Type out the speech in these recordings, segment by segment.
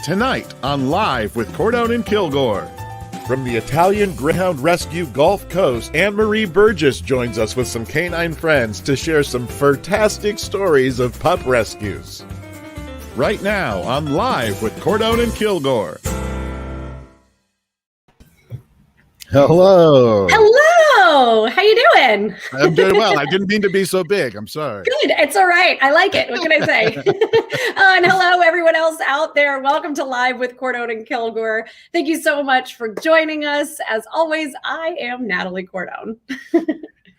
Tonight on Live with Cordone and Kilgore. From the Italian Greyhound Rescue Gulf Coast, Annemarie Burgess joins us with some canine friends to share some fantastic stories of pup rescues. Right now on Live with Cordone and Kilgore. Hello. Hello. How you doing? I'm doing well. I didn't mean to be so big. I'm sorry. Good. It's all right. I like it. What can I say? And hello, everyone else out there. Welcome to Live with Cordone and Kilgore. Thank you so much for joining us. As always, I am Natalie Cordone.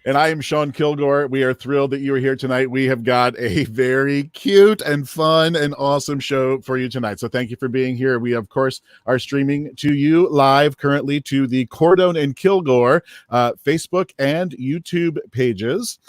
And I am Shawn Kilgore. We are thrilled that you are here tonight. We have got a very cute and fun and awesome show for you tonight. So thank you for being here. We, of course, are streaming to you live currently to the Cordone and Kilgore Facebook and YouTube pages.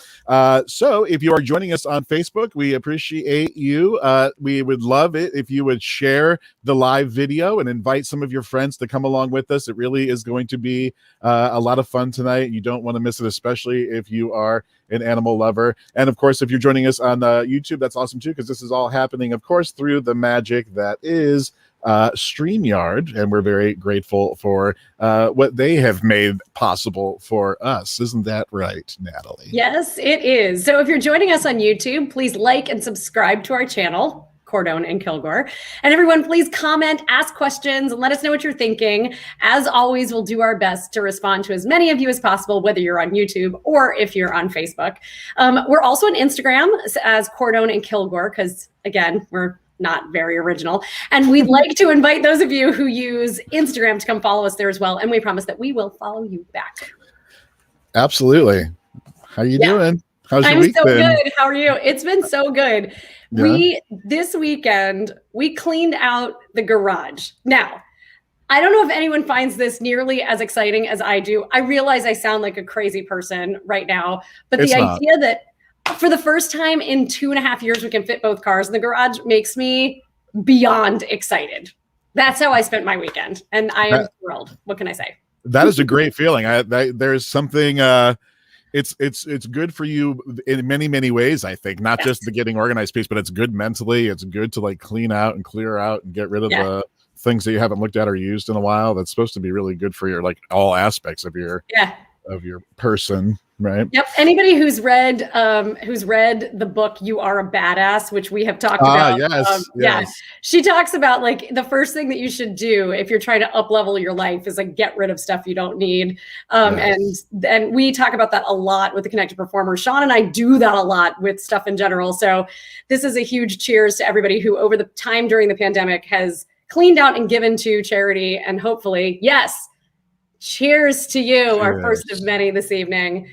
So if you are joining us on Facebook, we appreciate you. We would love it if you would share the live video and invite some of your friends to come along with us. It really is going to be a lot of fun tonight. You don't want to miss it, especially if you are an animal lover. And of course, if you're joining us on YouTube, that's awesome too, because this is all happening, of course, through the magic that is StreamYard. And we're very grateful for what they have made possible for us. Isn't that right, Natalie? Yes, it is. So if you're joining us on YouTube, please like and subscribe to our channel, Cordone and Kilgore. And everyone, please comment, ask questions, and let us know what you're thinking. As always, we'll do our best to respond to as many of you as possible, whether you're on YouTube or if you're on Facebook. We're also on Instagram as Cordone and Kilgore, because again, we're not very original. And we'd like to invite those of you who use Instagram to come follow us there as well. And we promise that we will follow you back. Absolutely. How you doing? How's your week been? I'm so good. How are you? It's been so good. Yeah. This weekend, we cleaned out the garage. Now, I don't know if anyone finds this nearly as exciting as I do. I realize I sound like a crazy person right now, but the idea that for the first time in 2.5 years, we can fit both cars in the garage makes me beyond excited. That's how I spent my weekend, and I am thrilled. What can I say? That is a great feeling. There's something... It's good for you in many, many ways, I think. Not just the getting organized piece, but it's good mentally. It's good to like clean out and clear out and get rid of the things that you haven't looked at or used in a while. That's supposed to be really good for your like all aspects of your person, right? Yep. Anybody who's read the book "You Are a Badass," which we have talked about. Yes. Yeah, she talks about like the first thing that you should do if you're trying to up level your life is like get rid of stuff you don't need. And we talk about that a lot with the Connected Performer. Shawn and I do that a lot with stuff in general. So this is a huge cheers to everybody who over the time during the pandemic has cleaned out and given to charity, and hopefully, cheers to you. Cheers. Our first of many this evening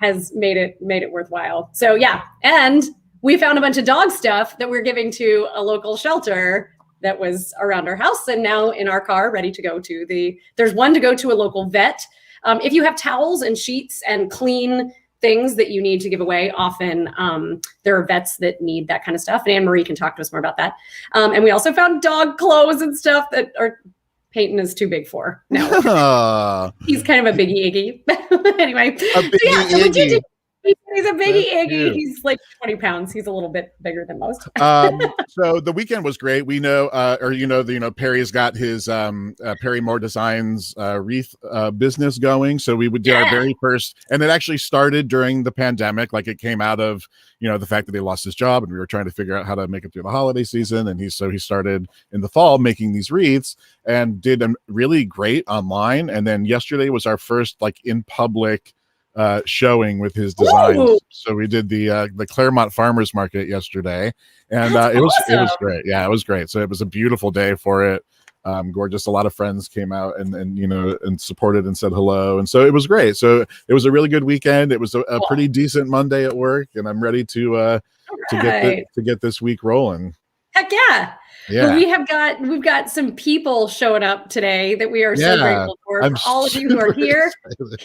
has made it worthwhile. So and we found a bunch of dog stuff that we're giving to a local shelter that was around our house and now in our car ready to go to there's one to go to a local vet. If you have towels and sheets and clean things that you need to give away, often there are vets that need that kind of stuff. And Annemarie can talk to us more about that. And we also found dog clothes and stuff that are Peyton is too big for. No, he's kind of a biggie iggy. Anyway, He's a baby That's Iggy. cute. He's like 20 pounds. He's a little bit bigger than most. So the weekend was great. We know, Perry's got his Perry Moore Designs wreath business going. So we did our very first, and it actually started during the pandemic. Like it came out of, the fact that he lost his job and we were trying to figure out how to make it through the holiday season. And he started in the fall making these wreaths and did them really great online. And then yesterday was our first like in public showing with his designs. Ooh. So we did the Claremont Farmers Market yesterday, and it was great. Yeah, it was great. So it was a beautiful day for it. Gorgeous. A lot of friends came out and supported and said hello, and so it was great. So it was a really good weekend. It was a pretty decent Monday at work, and I'm ready to get this week rolling. Heck yeah. Yeah. Well, we've got some people showing up today that we are so grateful for all of you who are here.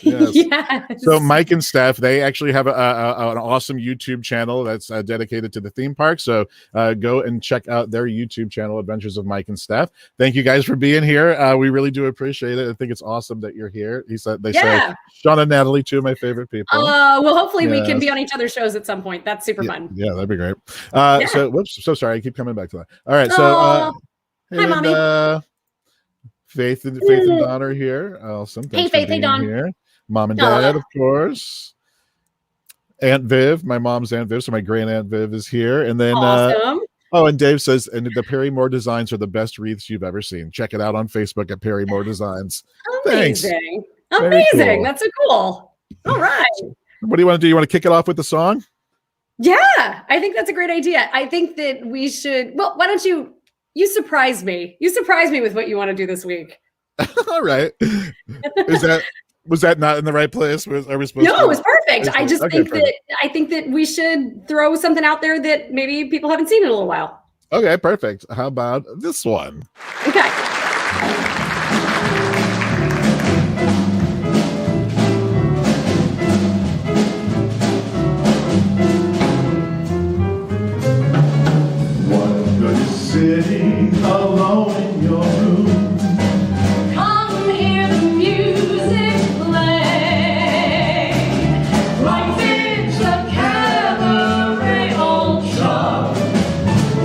Yes. Yes. So Mike and Steph, they actually have an awesome YouTube channel that's dedicated to the theme park. So go and check out their YouTube channel, Adventures of Mike and Steph. Thank you guys for being here. We really do appreciate it. I think it's awesome that you're here. They say Shawn and Natalie, two of my favorite people. Well, hopefully we can be on each other's shows at some point. That's super fun. Yeah, that'd be great. So whoops, so sorry, I keep coming back to that. All right, so hi, Mommy. Faith and Don are here. Awesome. Thanks Faith, hey, Don. Here. Mom and Dad, of course. Aunt Viv, my mom's Aunt Viv, so my great Aunt Viv is here. And then awesome. And Dave says, and the Perry Moore Designs are the best wreaths you've ever seen. Check it out on Facebook at Perry Moore Designs. Amazing. Thanks. Amazing. Cool. That's so cool. All right. What do you want to do? You want to kick it off with the song? Yeah, I think that's a great idea. I think that we should, why don't you surprise me. You surprise me with what you want to do this week. All right. Was that not in the right place? Are we supposed to? No, it was perfect. I just think that we should throw something out there that maybe people haven't seen in a little while. Okay, perfect. How about this one? Okay. Sitting alone in your room. Come hear the music play. Life is a cabaret, old Shawn.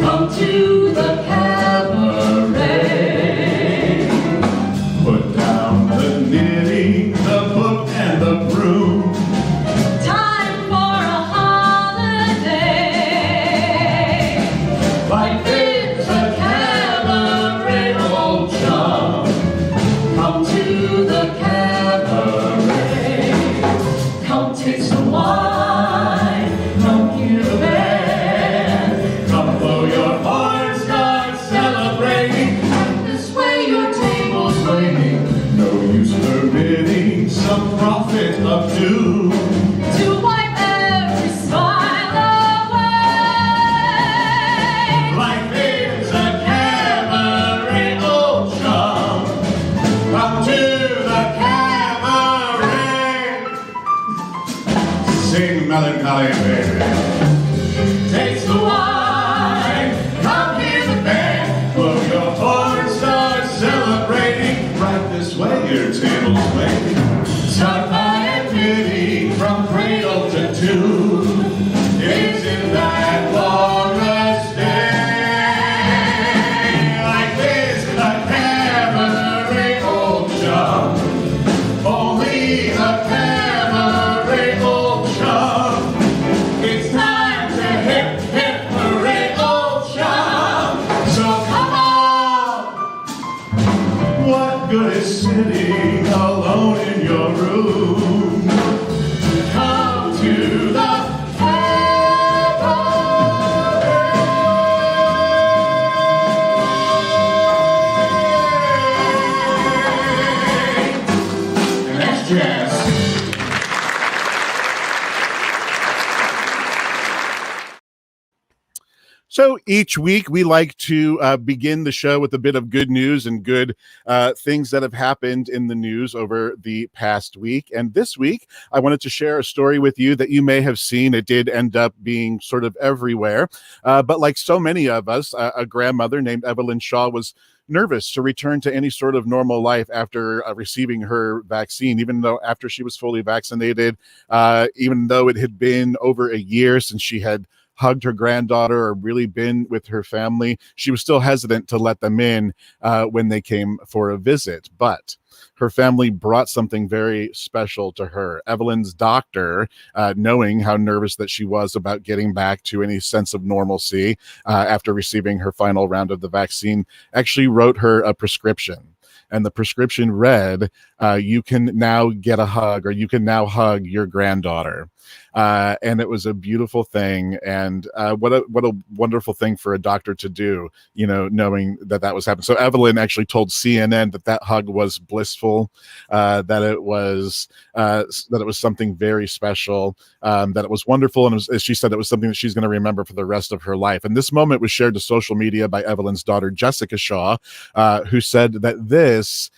Come to the cabaret. Put down the knitting, the book, and the broom. Time for a holiday. Life is some prophet of doom to wipe every smile away. Life is a cabaret, old Shawn. Come to the cabaret. Sing melancholy, baby. Taste the wine. Come hear the band. Blow your horn, start celebrating. Right this way, your table's waiting. Start by admitting from cradle to tomb. Isn't that glorious day? Like this, a cabaret, old Shawn. Only a cabaret, old Shawn. It's time. So each week we like to begin the show with a bit of good news and good things that have happened in the news over the past week. And this week, I wanted to share a story with you that you may have seen. It did end up being sort of everywhere. But like so many of us, a grandmother named Evelyn Shaw was nervous to return to any sort of normal life after receiving her vaccine, even though after she was fully vaccinated, even though it had been over a year since she had hugged her granddaughter or really been with her family, she was still hesitant to let them in when they came for a visit. But her family brought something very special to her. Evelyn's doctor, knowing how nervous that she was about getting back to any sense of normalcy after receiving her final round of the vaccine, actually wrote her a prescription. And the prescription read, you can now get a hug, or you can now hug your granddaughter. And it was a beautiful thing. And what a wonderful thing for a doctor to do, you know, knowing that was happening. So Evelyn actually told CNN that hug was blissful, that it was something very special, that it was wonderful. And as she said, it was something that she's going to remember for the rest of her life. And this moment was shared to social media by Evelyn's daughter, Jessica Shaw, who said that this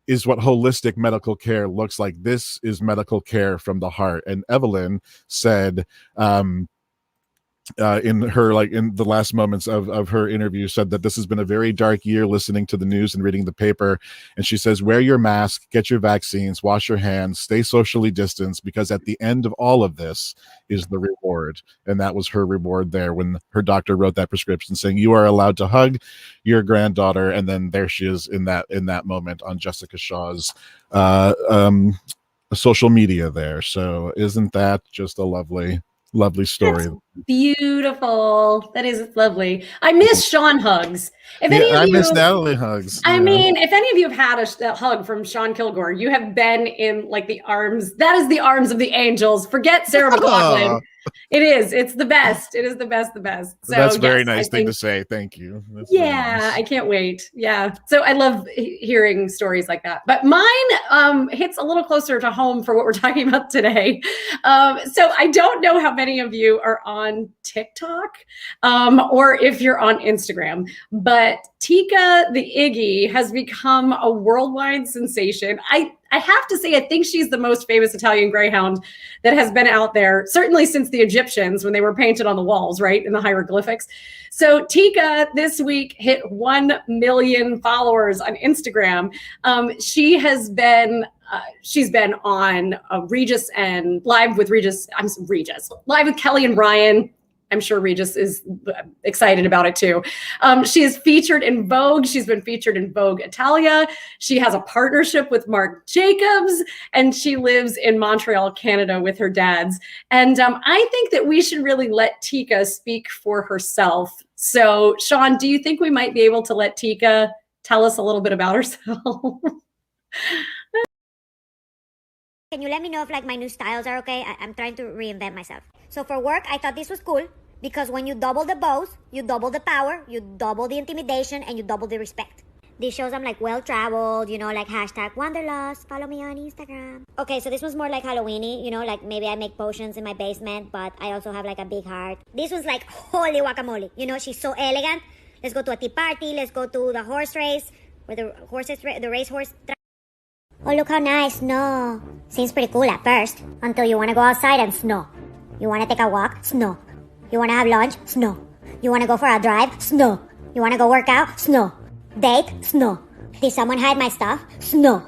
is what holistic medical care looks like. This is medical care from the heart. And Evelyn said, in the last moments of her interview, said that this has been a very dark year listening to the news and reading the paper. And she says, wear your mask, get your vaccines, wash your hands, stay socially distanced, because at the end of all of this is the reward. And that was her reward there when her doctor wrote that prescription saying, you are allowed to hug your granddaughter. And then there she is in that moment on Jessica Shaw's social media there. So isn't that just a lovely story? That's beautiful. That is lovely. I miss Shawn hugs. I miss Natalie hugs. I mean, if any of you have had a hug from Shawn Kilgore, you have been in like the arms. That is the arms of the angels. Forget Sarah McLachlan. It is. It's the best. It is the best. So that's a very nice thing to say. Thank you. That's nice. I can't wait. Yeah. So I love hearing stories like that. But mine hits a little closer to home for what we're talking about today. So I don't know how many of you are on TikTok or if you're on Instagram, but Tika the Iggy has become a worldwide sensation. I have to say, I think she's the most famous Italian Greyhound that has been out there, certainly since the Egyptians when they were painted on the walls, right, in the hieroglyphics. So Tika this week hit 1 million followers on Instagram. She's been on Regis and live with Kelly and Ryan. I'm sure Regis is excited about it too. She is featured in Vogue. She's been featured in Vogue Italia. She has a partnership with Marc Jacobs, and she lives in Montreal, Canada with her dads. And I think that we should really let Tika speak for herself. So Shawn, do you think we might be able to let Tika tell us a little bit about herself? Can you let me know if like my new styles are okay? I'm trying to reinvent myself. So for work, I thought this was cool because when you double the bows, you double the power, you double the intimidation, and you double the respect. This shows I'm like well-traveled, you know, like hashtag Wanderlust, follow me on Instagram. Okay, so this one's more like Halloween-y, you know, like maybe I make potions in my basement, but I also have like a big heart. This one's like holy guacamole, you know, she's so elegant. Let's go to a tea party, let's go to the horse race, where the racehorse. Oh, look how nice, snow. Seems pretty cool at first, until you want to go outside and snow. You want to take a walk? Snow. You want to have lunch? Snow. You want to go for a drive? Snow. You want to go work out? Snow. Date? Snow. Did someone hide my stuff? Snow.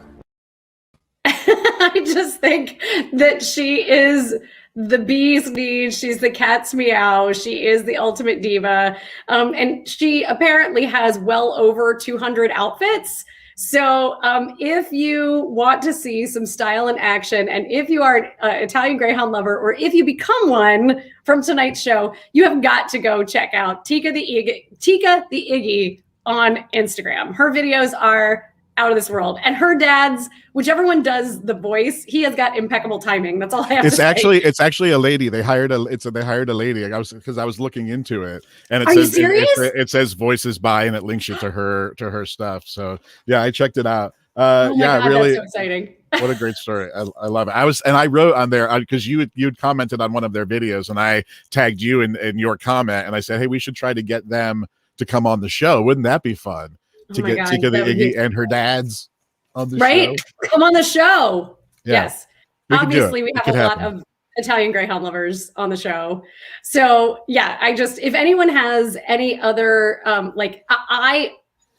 I just think that she is the bee's knees. She's the cat's meow. She is the ultimate diva. And she apparently has well over 200 outfits. So if you want to see some style in action, and if you are an Italian Greyhound lover, or if you become one from tonight's show, you have got to go check out Tika the Iggy on Instagram. Her videos are out of this world, and her dad's, whichever one does the voice, he has got impeccable timing. That's all I have to say. It's actually a lady. They hired a lady. I was looking into it, and you serious? It says voices by, and it links you to her stuff. So yeah, I checked it out. Oh my yeah, God, really, that's so exciting. What a great story. I love it. I wrote on there because you'd commented on one of their videos and I tagged you in your comment and I said, hey, we should try to get them to come on the show. Wouldn't that be fun to get Tika the Iggy and her dad's on the show? Come on the show. Yeah. Yes. Obviously, we have a lot of Italian Greyhound lovers on the show. So yeah, if anyone has any other, I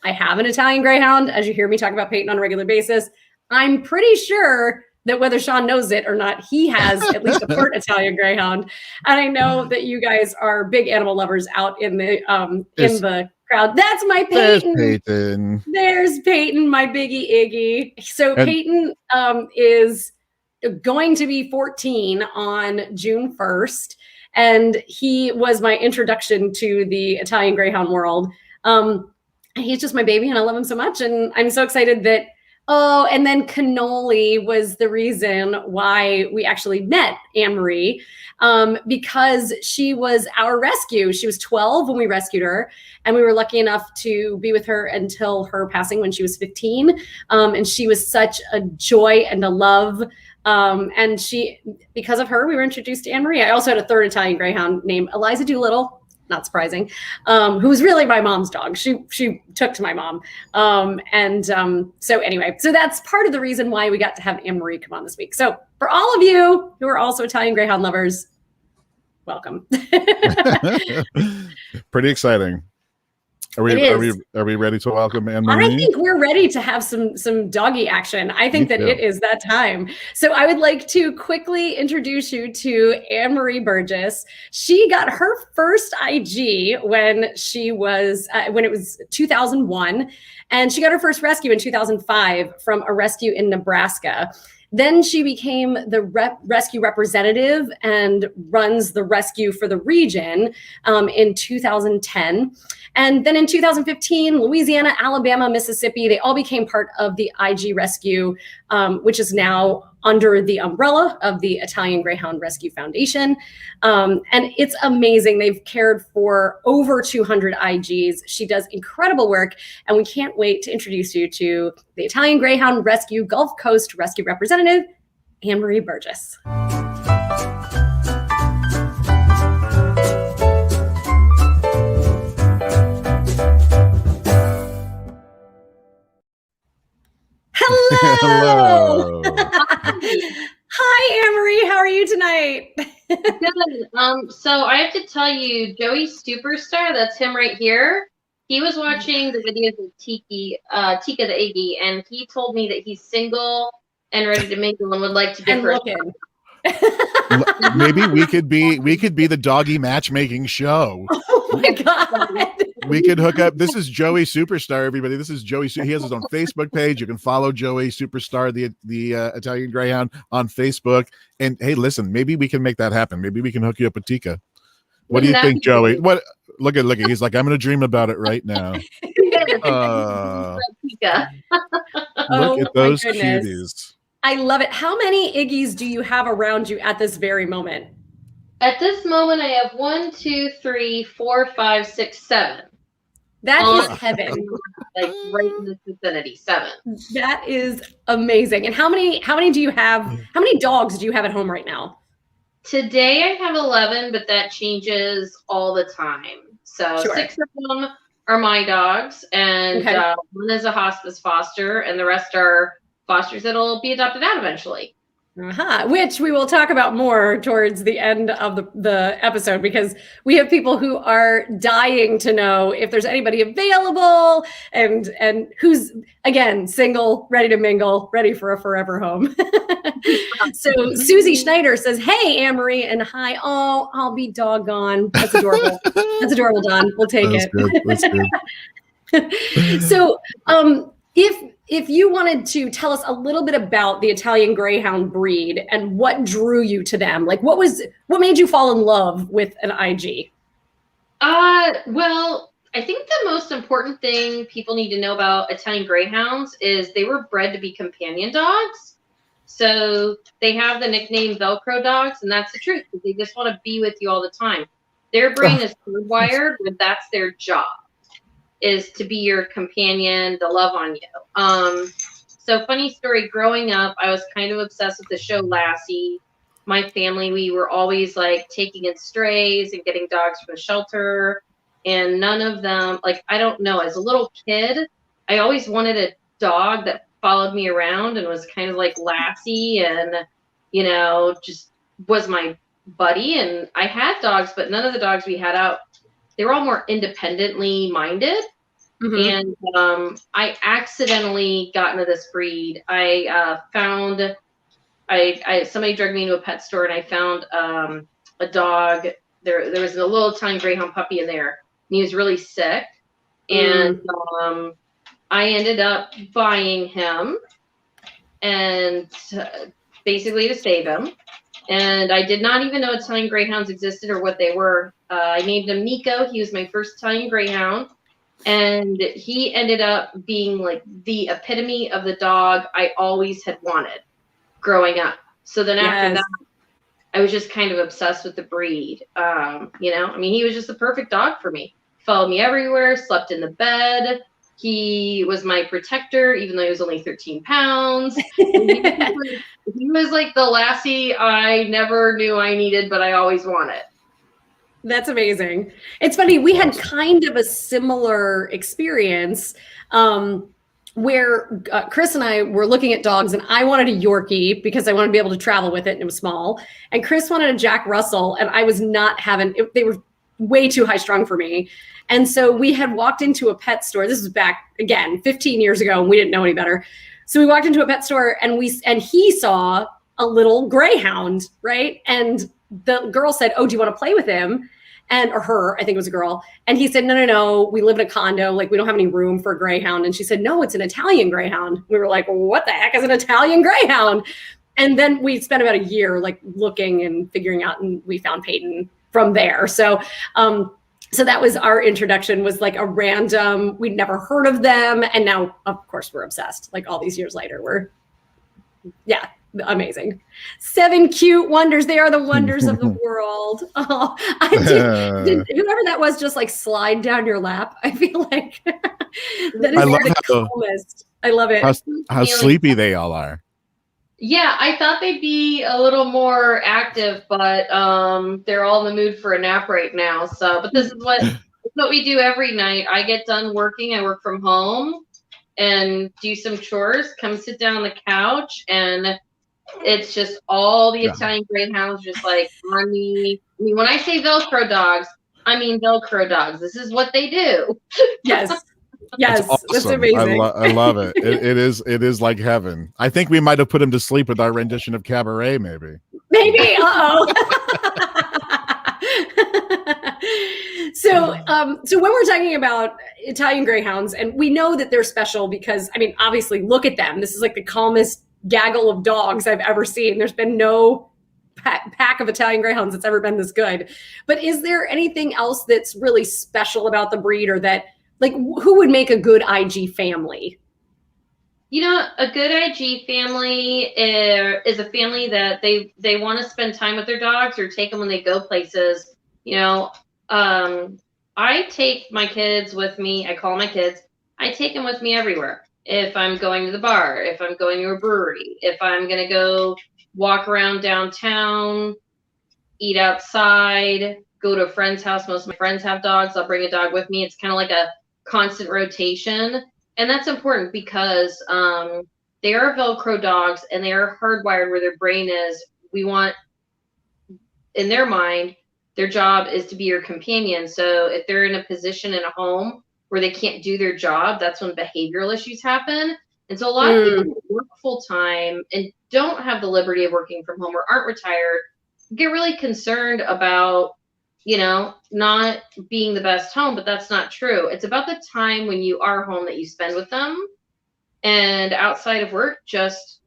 have an Italian Greyhound, as you hear me talk about Peyton on a regular basis. I'm pretty sure that whether Shawn knows it or not, he has at least a part Italian Greyhound. And I know that you guys are big animal lovers out in the crowd. That's my Peyton. There's Peyton, my biggie Iggy. So Peyton is going to be 14 on June 1st. And he was my introduction to the Italian Greyhound world. He's just my baby and I love him so much. And I'm so excited that and then Cannoli was the reason why we actually met Annemarie, because she was our rescue. She was 12 when we rescued her, and we were lucky enough to be with her until her passing when she was 15. And she was such a joy and a love. And because of her, we were introduced to Annemarie. I also had a third Italian Greyhound named Eliza Doolittle. Not surprising, who was really my mom's dog. She took to my mom. So anyway, so that's part of the reason why we got to have Annemarie come on this week. So for all of you who are also Italian Greyhound lovers, welcome. Pretty exciting. Are we ready to welcome Annemarie? I think we're ready to have some doggy action. I think that it is that time. So I would like to quickly introduce you to Annemarie Burgess. She got her first IG when it was 2001, and she got her first rescue in 2005 from a rescue in Nebraska. Then she became the rescue representative and runs the rescue for the region in 2010. And then in 2015, Louisiana, Alabama, Mississippi, they all became part of the IG Rescue, which is now under the umbrella of the Italian Greyhound Rescue Foundation. And it's amazing. They've cared for over 200 IGs. She does incredible work, and we can't wait to introduce you to the Italian Greyhound Rescue Gulf Coast Rescue Representative, Annemarie Burgess. Hello. Hi, Annemarie. How are you tonight? Good. So I have to tell you, Joey Superstar, that's him right here. He was watching the videos of Tika the Iggy, and he told me that he's single and ready to mingle and would like to give her. Maybe we could be the doggy matchmaking show. Oh my God. We could hook up. This is Joey Superstar, everybody. This is Joey. He has his own Facebook page. You can follow Joey Superstar, the Italian Greyhound, on Facebook. And hey, listen, maybe we can make that happen. Maybe we can hook you up with Tika. What do you think, Joey? What? Look at. He's like, I'm going to dream about it right now. Look at those cuties. I love it. How many Iggies do you have around you at this very moment? At this moment, I have 1, 2, 3, 4, 5, 6, 7. That is heaven. Like right in this vicinity, 7. That is amazing. And how many do you have? How many dogs do you have at home right now? Today I have 11, but that changes all the time. So 6 of them are my dogs, and one is a hospice foster, and the rest are fosters that'll be adopted out eventually. Which we will talk about more towards the end of the episode, because we have people who are dying to know if there's anybody available and who's, again, single, ready to mingle, ready for a forever home. So Susie Schneider says, hey, Annemarie, and hi. Oh, I'll be doggone. That's adorable. That's adorable, Don. We'll take it. That's good. So if you wanted to tell us a little bit about the Italian Greyhound breed and what drew you to them, like what made you fall in love with an IG? Well, I think the most important thing people need to know about Italian Greyhounds is they were bred to be companion dogs. So they have the nickname Velcro dogs, and that's the truth, because they just want to be with you all the time. Their brain is hardwired, but that's their job, is to be your companion, to love on you. So So funny story, growing up, I was kind of obsessed with the show Lassie. My family, we were always like taking in strays and getting dogs from the shelter. And none of them, like, I don't know, as a little kid, I always wanted a dog that followed me around and was kind of like Lassie and, you know, just was my buddy. And I had dogs, but none of the dogs we had out, they were all more independently minded. And I accidentally got into this breed. I found somebody dragged me into a pet store and I found a dog. There was a little Italian Greyhound puppy in there, and he was really sick. And I ended up buying him, and basically to save him. And I did not even know Italian Greyhounds existed or what they were. I named him Nico. He was my first Italian Greyhound. And he ended up being like the epitome of the dog I always had wanted growing up. So then after that, I was just kind of obsessed with the breed. You know, I mean, he was just the perfect dog for me. Followed me everywhere, slept in the bed. He was my protector, even though he was only 13 pounds. He was like the Lassie I never knew I needed, but I always wanted. That's amazing. It's funny. We had kind of a similar experience where Chris and I were looking at dogs, and I wanted a Yorkie because I wanted to be able to travel with it, and it was small. And Chris wanted a Jack Russell, and I was not having it. They were way too high strung for me. And so we had walked into a pet store. This was back, again, 15 years ago, and we didn't know any better. So we walked into a pet store, and he saw a little Greyhound, right? And the girl said, "Oh, do you want to play with him?" Or her, I think it was a girl. And he said, no, we live in a condo. Like, we don't have any room for a Greyhound. And she said, no, it's an Italian Greyhound. We were like, well, what the heck is an Italian Greyhound? And then we spent about a year like looking and figuring out, and we found Peyton from there. So, so that was our introduction, was like a random, we'd never heard of them. And now, of course, we're obsessed. Like all these years later, amazing. 7 cute wonders. They are the wonders of the world. Oh, did whoever that was just like slide down your lap? I feel like that is the calmest. I love it. How sleepy they all are. Yeah, I thought they'd be a little more active, but they're all in the mood for a nap right now. So, but this is what we do every night. I get done working. I work from home and do some chores. Come sit down on the couch, and it's just all the Italian Greyhounds just like on me. I mean, when I say Velcro dogs, I mean Velcro dogs. This is what they do. Yes. Yes. That's awesome. That's amazing. I love it. It is like heaven. I think we might have put him to sleep with our rendition of Cabaret, maybe. Maybe. So when we're talking about Italian Greyhounds, and we know that they're special because, I mean, obviously, look at them. This is like the calmest gaggle of dogs I've ever seen. There's been no pack of Italian Greyhounds that's ever been this good. But is there anything else that's really special about the breed, or that, like, who would make a good IG family? You know, a good IG family is a family that they want to spend time with their dogs or take them when they go places. You know, I take my kids with me. I call my kids. I take them with me everywhere. If I'm going to the bar, if I'm going to a brewery, if I'm going to go walk around downtown, eat outside, go to a friend's house. Most of my friends have dogs. I'll bring a dog with me. It's kind of like a constant rotation. And that's important because they are Velcro dogs, and they are hardwired where their brain is. We want, in their mind, their job is to be your companion. So if they're in a position in a home where they can't do their job, that's when behavioral issues happen. And so a lot of people who work full time and don't have the liberty of working from home or aren't retired get really concerned about, you know, not being the best home, but that's not true. It's about the time when you are home that you spend with them, and outside of work, just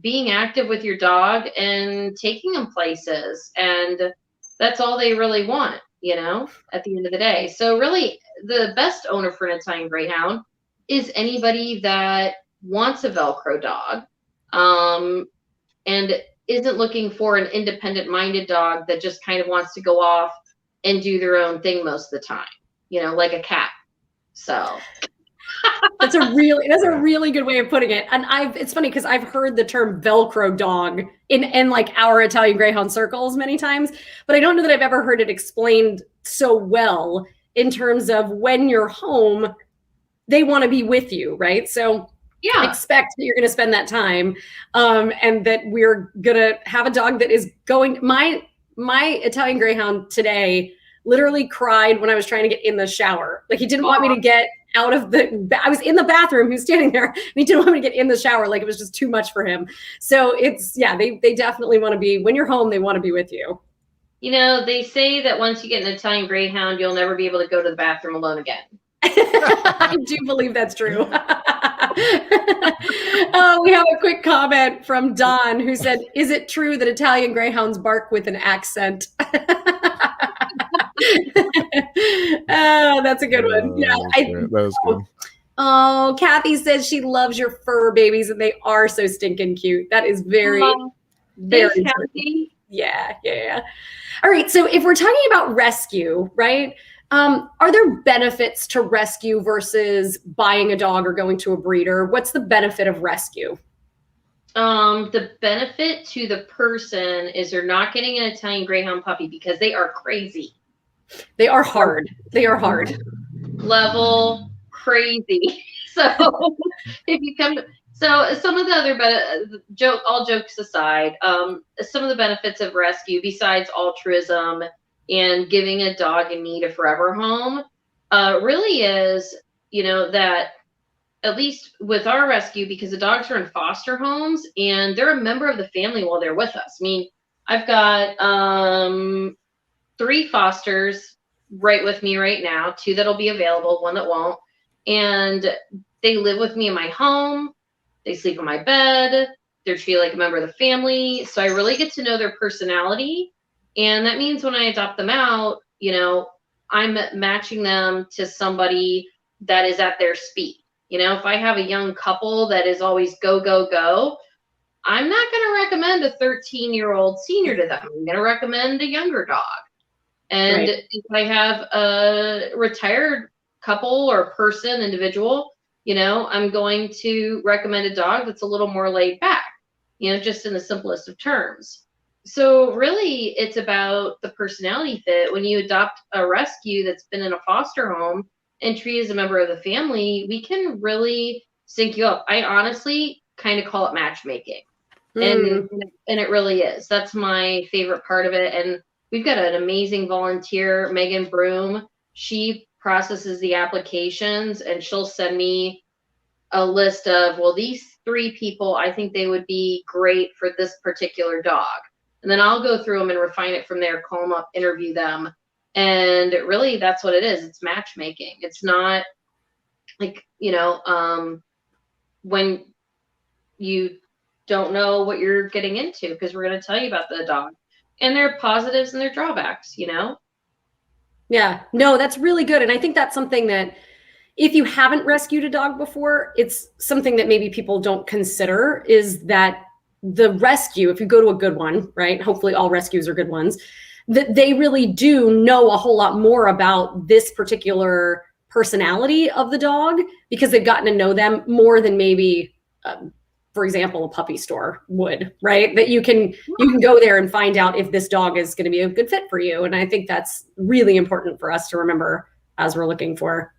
being active with your dog and taking them places. And that's all they really want, you know, at the end of the day. So really the best owner for an Italian Greyhound is anybody that wants a Velcro dog, and isn't looking for an independent minded dog that just kind of wants to go off and do their own thing most of the time, you know, like a cat. So That's a really good way of putting it. And it's funny because I've heard the term Velcro dog in like our Italian Greyhound circles many times, but I don't know that I've ever heard it explained so well in terms of when you're home, they want to be with you, right? So Yeah. expect that you're going to spend that time, and that we're going to have a dog that is going. My Italian Greyhound today literally cried when I was trying to get in the shower. Like he didn't want me to get out of I was in the bathroom, he was standing there, and he didn't want me to get in the shower. Like it was just too much for him. So they definitely want to be, when you're home, they want to be with you. You know, they say that once you get an Italian Greyhound, you'll never be able to go to the bathroom alone again. I do believe that's true. We have a quick comment from Don who said, "Is it true that Italian Greyhounds bark with an accent?" Oh, that's a good one. Yeah, that was good. Oh, Kathy says she loves your fur babies and they are so stinking cute. That is very, very Thanks, Kathy. Yeah. All right. So if we're talking about rescue, right? Are there benefits to rescue versus buying a dog or going to a breeder? What's the benefit of rescue? The benefit to the person is they're not getting an Italian Greyhound puppy because they are crazy. They are hard. Level crazy. So if you come to, so some of the other all jokes aside, some of the benefits of rescue besides altruism and giving a dog in need a forever home, really is, that at least with our rescue, because the dogs are in foster homes and they're a member of the family while they're with us. I mean, I've got 3 fosters right with me right now, 2 that'll be available, 1 that won't. And they live with me in my home. They sleep in my bed. They're treated like a member of the family. So I really get to know their personality. And that means when I adopt them out, I'm matching them to somebody that is at their speed. If I have a young couple that is always go, go, go, I'm not going to recommend a 13-year-old senior to them. I'm going to recommend a younger dog. And if I have a retired couple or person, individual, I'm going to recommend a dog that's a little more laid back, just in the simplest of terms. So really, it's about the personality fit. When you adopt a rescue that's been in a foster home and treated as a member of the family, we can really sync you up. I honestly kind of call it matchmaking. And it really is. That's my favorite part of it. And we've got an amazing volunteer, Megan Broom. She processes the applications and she'll send me a list of, well, these 3 people, I think they would be great for this particular dog. And then I'll go through them and refine it from there, call them up, interview them. And really, that's what it is. It's matchmaking. It's not like, when you don't know what you're getting into, because we're going to tell you about the dog and their positives and their drawbacks, Yeah, no, that's really good. And I think that's something that if you haven't rescued a dog before, it's something that maybe people don't consider, is that the rescue, if you go to a good one, right? Hopefully all rescues are good ones, that they really do know a whole lot more about this particular personality of the dog because they've gotten to know them more than maybe, for example, a puppy store would, right? That you can go there and find out if this dog is going to be a good fit for you. And I think that's really important for us to remember as we're looking for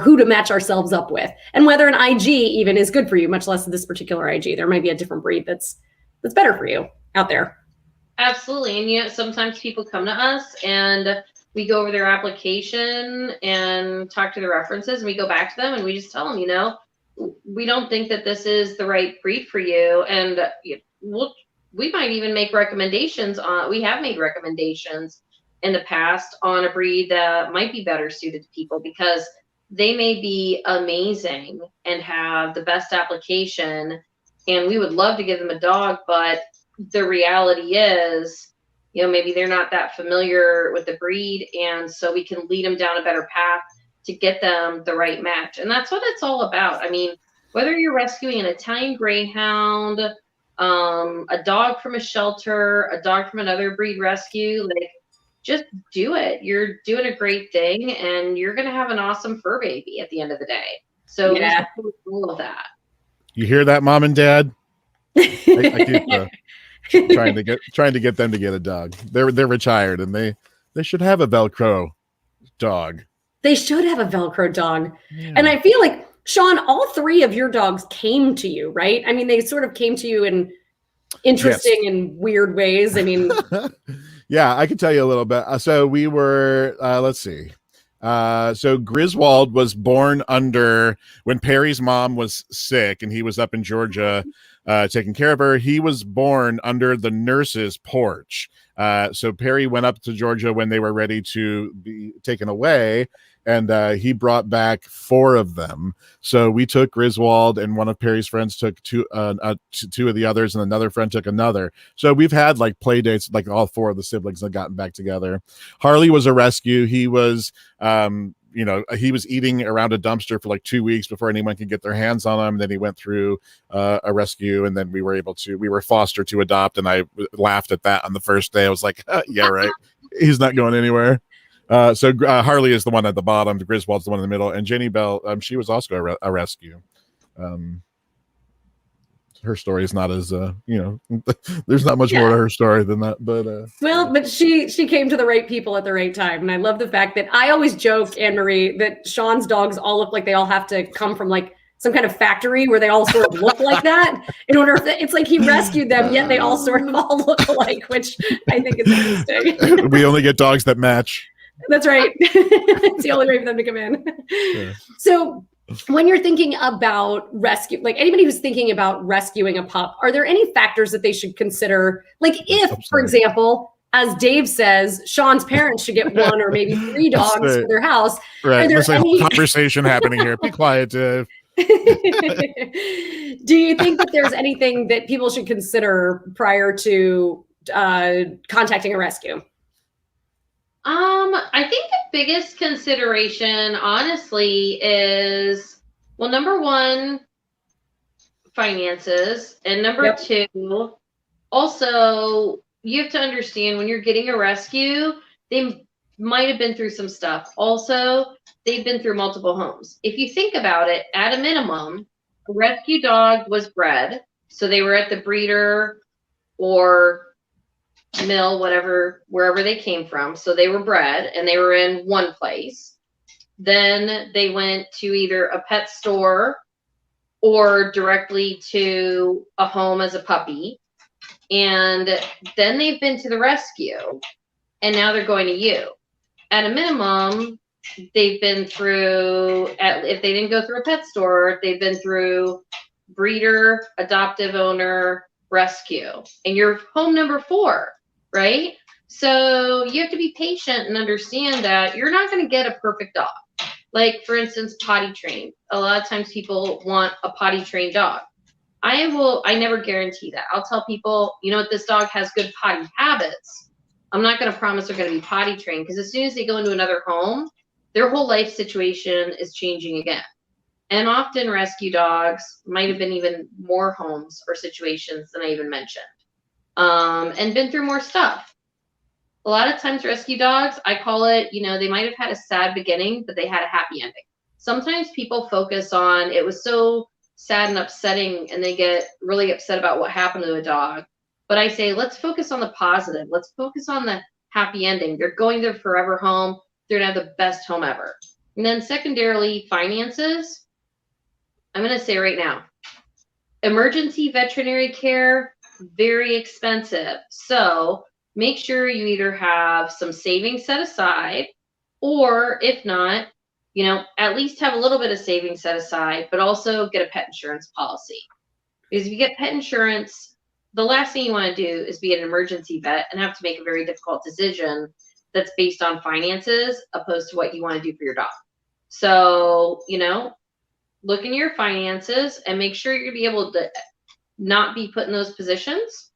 who to match ourselves up with, and whether an IG even is good for you, much less this particular IG. There might be a different breed that's better for you out there. Absolutely. And sometimes people come to us and we go over their application and talk to the references, and we go back to them and we just tell them, we don't think that this is the right breed for you. And we might even make recommendations we have made recommendations in the past on a breed that might be better suited to people, because they may be amazing and have the best application, and we would love to give them a dog, but the reality is, maybe they're not that familiar with the breed, and so we can lead them down a better path to get them the right match. And that's what it's all about. I mean, whether you're rescuing an Italian Greyhound, a dog from a shelter, a dog from another breed rescue, just do it. You're doing a great thing, and you're going to have an awesome fur baby at the end of the day. So Yeah. we support all of that. You hear that, mom and dad? I keep trying to get them to get a dog. They're retired and they should have a Velcro dog. They should have a Velcro dog. Yeah. And I feel like, Shawn, all three of your dogs came to you, right? I mean, they sort of came to you in interesting and weird ways. I mean, yeah, I can tell you a little bit. So we were, let's see. So Griswold was born when Perry's mom was sick and he was up in Georgia taking care of her. He was born under the nurse's porch. So Perry went up to Georgia when they were ready to be taken away, and he brought back 4 of them. So we took Griswold, and one of Perry's friends took 2 of the others, and another friend took another. So we've had like play dates, like all 4 of the siblings have gotten back together. Harley was a rescue. He was he was eating around a dumpster for like 2 weeks before anyone could get their hands on him. Then he went through a rescue, and then we were foster to adopt. And I laughed at that on the first day. I was like, yeah, right. He's not going anywhere. So Harley is the one at the bottom. Griswold's the one in the middle. And Jenny Bell, she was also a rescue. Her story is not as there's not much more to her story than that, but she came to the right people at the right time. And I love the fact that I always joke, Annemarie, that Shawn's dogs all look like they all have to come from like some kind of factory where they all sort of look like that in order it's like he rescued them, yet they all sort of all look alike, which I think is interesting. We only get dogs that match. That's right. It's the only way for them to come in. Yeah. So when you're thinking about rescue, like anybody who's thinking about rescuing a pup, are there any factors that they should consider? Like if, for example, as Dave says, Shawn's parents should get 1 or maybe 3 dogs for their house. Right. There's a whole conversation happening here. Be quiet, Dave. Do you think that there's anything that people should consider prior to contacting a rescue? I think the biggest consideration, honestly, is, well, number 1, finances, and number 2, also, you have to understand when you're getting a rescue, they might have been through some stuff. Also, they've been through multiple homes. If you think about it, at a minimum, a rescue dog was bred, so they were at the breeder or mill, wherever they came from. So they were bred and they were in one place. Then they went to either a pet store or directly to a home as a puppy. And then they've been to the rescue and now they're going to you. At a minimum, they've been through, if they didn't go through a pet store, they've been through breeder, adoptive owner, rescue, and you're home number 4. Right? So you have to be patient and understand that you're not going to get a perfect dog. Like, for instance, potty trained. A lot of times people want a potty trained dog. I never guarantee that. I'll tell people, you know what, this dog has good potty habits. I'm not going to promise they're going to be potty trained, because as soon as they go into another home, their whole life situation is changing again. And often rescue dogs might have been even more homes or situations than I even mentioned. And been through more stuff. A lot of times rescue dogs, I call it, they might have had a sad beginning, but they had a happy ending. Sometimes people focus on, it was so sad and upsetting, and they get really upset about what happened to a dog. But I say, let's focus on the positive. Let's focus on the happy ending. They're going to their forever home. They're going to have the best home ever. And then secondarily, finances. I'm going to say right now, emergency veterinary care, very expensive. So make sure you either have some savings set aside, or if not, at least have a little bit of savings set aside, but also get a pet insurance policy. Because if you get pet insurance, the last thing you want to do is be an emergency vet and have to make a very difficult decision that's based on finances opposed to what you want to do for your dog. So, look in your finances and make sure you're going to be able to not be put in those positions.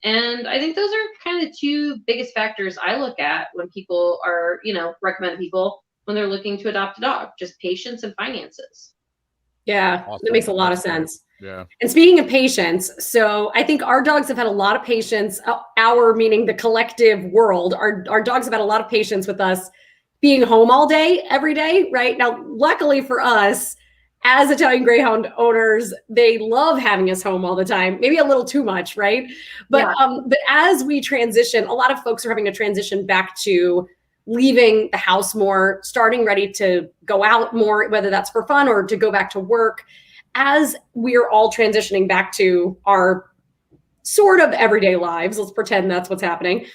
And I think those are kind of the 2 biggest factors I look at when people are, recommend people when they're looking to adopt a dog, just patience and finances. Yeah, Awesome. that makes a lot of sense. Yeah. And speaking of patience, so I think our dogs have had a lot of patience, our meaning the collective world, our dogs have had a lot of patience with us being home all day, every day, right? Now, luckily for us, as Italian Greyhound owners, they love having us home all the time, maybe a little too much, right? But but as we transition, a lot of folks are having to transition back to leaving the house more, starting ready to go out more, whether that's for fun or to go back to work. As we're all transitioning back to our sort of everyday lives, let's pretend that's what's happening.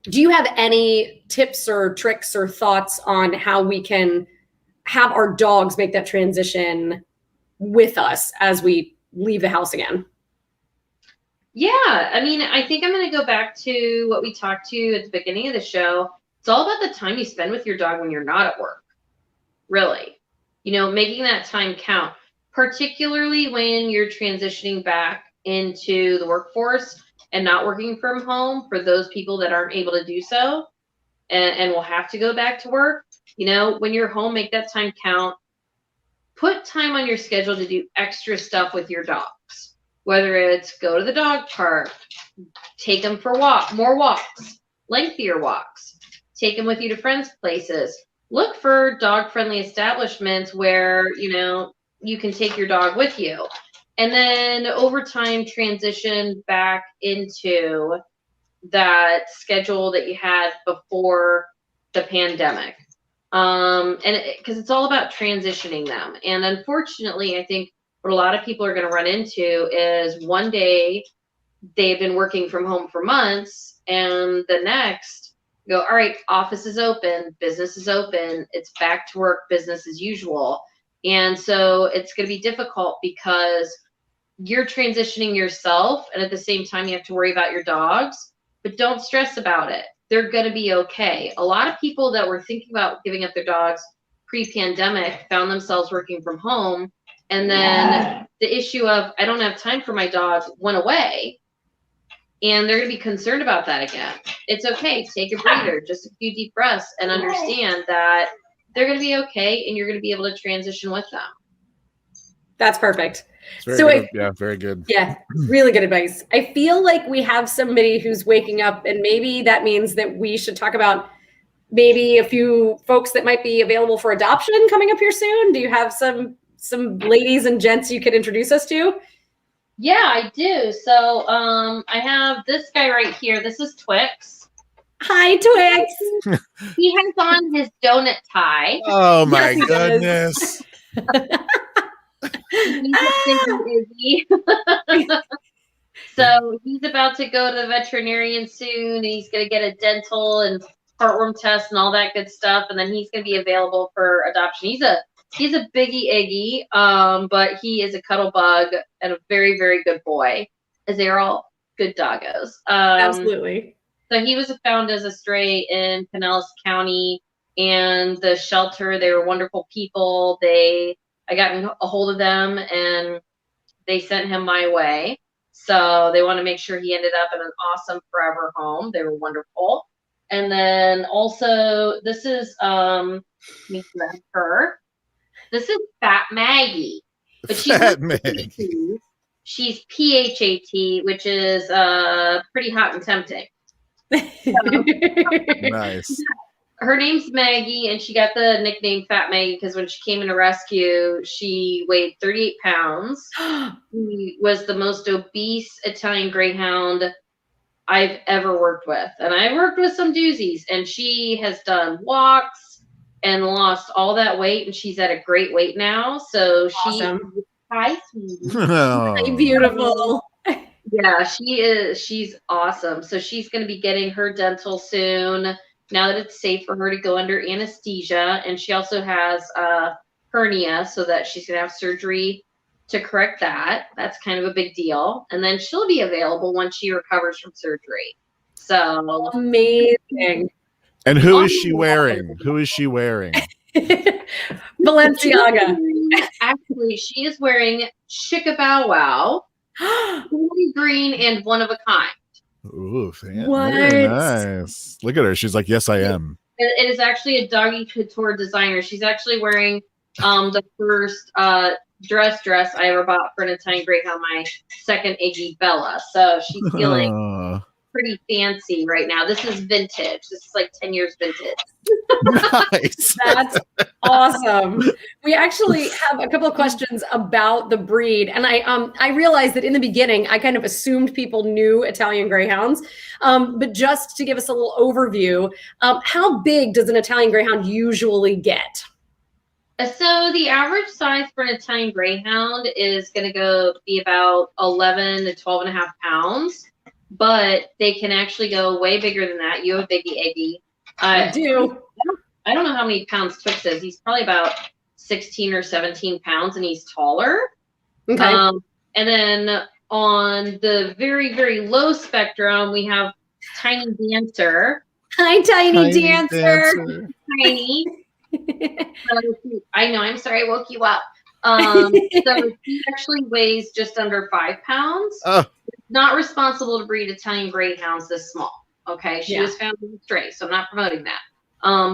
Do you have any tips or tricks or thoughts on how we can have our dogs make that transition with us as we leave the house again? Yeah, I mean, I think I'm going to go back to what we talked to at the beginning of the show. It's all about the time you spend with your dog when you're not at work, really. You know, making that time count, particularly when you're transitioning back into the workforce and not working from home, for those people that aren't able to do so and will have to go back to work. You know, when you're home, make that time count. Put time on your schedule to do extra stuff with your dogs, whether it's go to the dog park, take them for more walks, lengthier walks, take them with you to friends' places. Look for dog-friendly establishments where, you know, you can take your dog with you. And then over time, transition back into that schedule that you had before the pandemic. And because it's all about transitioning them. And unfortunately, I think what a lot of people are going to run into is one day they've been working from home for months, and the next go, all right, office is open, business is open, it's back to work, business as usual. And so it's going to be difficult because you're transitioning yourself, and at the same time you have to worry about your dogs, but don't stress about it. They're going to be okay. A lot of people that were thinking about giving up their dogs pre-pandemic found themselves working from home, and then the issue of I don't have time for my dog went away, and they're going to be concerned about that again. It's okay. Take a breather, just a few deep breaths, and understand that they're going to be okay, and you're going to be able to transition with them. That's perfect. Yeah, very good. Yeah, really good advice. I feel like we have somebody who's waking up, and maybe that means that we should talk about maybe a few folks that might be available for adoption coming up here soon. Do you have some ladies and gents you could introduce us to? Yeah, I do. So I have this guy right here. This is Twix. Hi, Twix. He has on his donut tie. Oh my Yes, he goodness. He's a big Izzy. So he's about to go to the veterinarian soon. He's going to get a dental and heartworm test and all that good stuff, and then he's going to be available for adoption. He's a biggie Iggy, but he is a cuddle bug and a very, very good boy, as they are all good doggos. Absolutely. So he was found as a stray in Pinellas County, and the shelter, they were wonderful people. I got a hold of them, and they sent him my way. So they want to make sure he ended up in an awesome forever home. They were wonderful. And then also, this is me grab her. This is Fat Maggie, but she's Fat Maggie. She's PHAT, which is pretty hot and tempting. Nice. Her name's Maggie, and she got the nickname Fat Maggie because when she came into rescue, she weighed 38 pounds. She was the most obese Italian Greyhound I've ever worked with. And I worked with some doozies, and she has done walks and lost all that weight, and she's at a great weight now. So Awesome. hi, sweetie. Oh. Beautiful. Yeah, she is. She's awesome. So she's going to be getting her dental soon, now that it's safe for her to go under anesthesia. And she also has a hernia, so that she's going to have surgery to correct that. That's kind of a big deal. And then she'll be available once she recovers from surgery. So Amazing. And who is she wearing? Who is she wearing? Balenciaga. actually, she is wearing Chicka Bow Wow, green, and one of a kind. Ooh, What? very nice. Look at her. She's like, yes, I am. It is actually a doggy couture designer. She's actually wearing the first dress I ever bought for an Italian Greyhound, my second Iggy Bella. So she's feeling pretty fancy right now. This is vintage. This is like 10 years vintage. Nice. That's awesome. We actually have a couple of questions about the breed, and I realized that in the beginning I kind of assumed people knew Italian Greyhounds, but just to give us a little overview, how big does an Italian Greyhound usually get? So the average size for an Italian Greyhound is going to be about 11 to 12 and a half pounds, but they can actually go way bigger than that. You have a biggie Eggy. I do. I don't know how many pounds Twix is. He's probably about 16 or 17 pounds, and he's taller. Okay. And then on the very, very low spectrum, we have Tiny Dancer. Hi, Tiny Dancer. Tiny. I know. I'm sorry, I woke you up. So he actually weighs just under 5 pounds. Not responsible to breed Italian Greyhounds this small. Okay, she was found in a stray, so I'm not promoting that.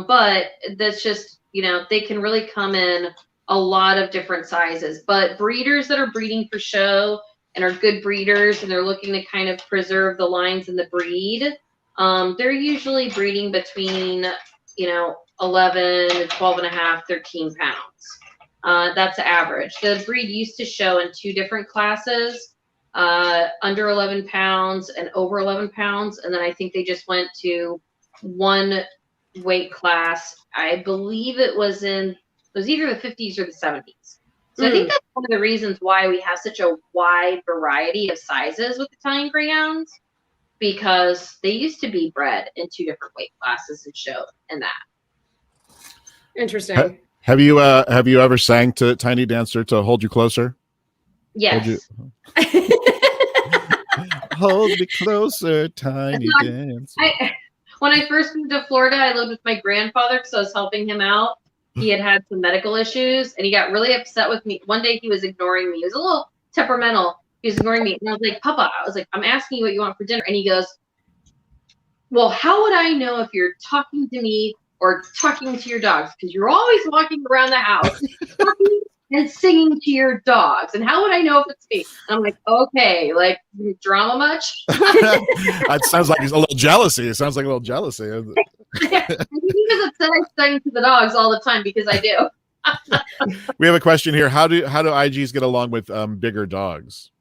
But that's just, they can really come in a lot of different sizes. But breeders that are breeding for show and are good breeders and they're looking to kind of preserve the lines in the breed, they're usually breeding between, 11, 12 and a half, 13 pounds. That's the average. The breed used to show in 2 different classes. Under 11 pounds and over 11 pounds. And then I think they just went to 1 weight class. I believe it was either the 50s or the 70s. So I think that's one of the reasons why we have such a wide variety of sizes with Italian Greyhounds, because they used to be bred in 2 different weight classes and showed in that. Interesting. Have you ever sang to Tiny Dancer to Hold You Closer? Yes. Hold me closer, Tiny Dancer. When I first moved to Florida, I lived with my grandfather because I was helping him out. He had some medical issues, and he got really upset with me. One day he was ignoring me. He was a little temperamental. He was ignoring me. And I was like, Papa, I'm asking you what you want for dinner. And he goes, well, how would I know if you're talking to me or talking to your dogs? Because you're always walking around the house talking and singing to your dogs. And how would I know if it's me? And I'm like, okay, like, drama much? That sounds like a little jealousy. It sounds like a little jealousy. I think he was upset I sang to the dogs all the time because I do. We have a question here. How do IGs get along with bigger dogs?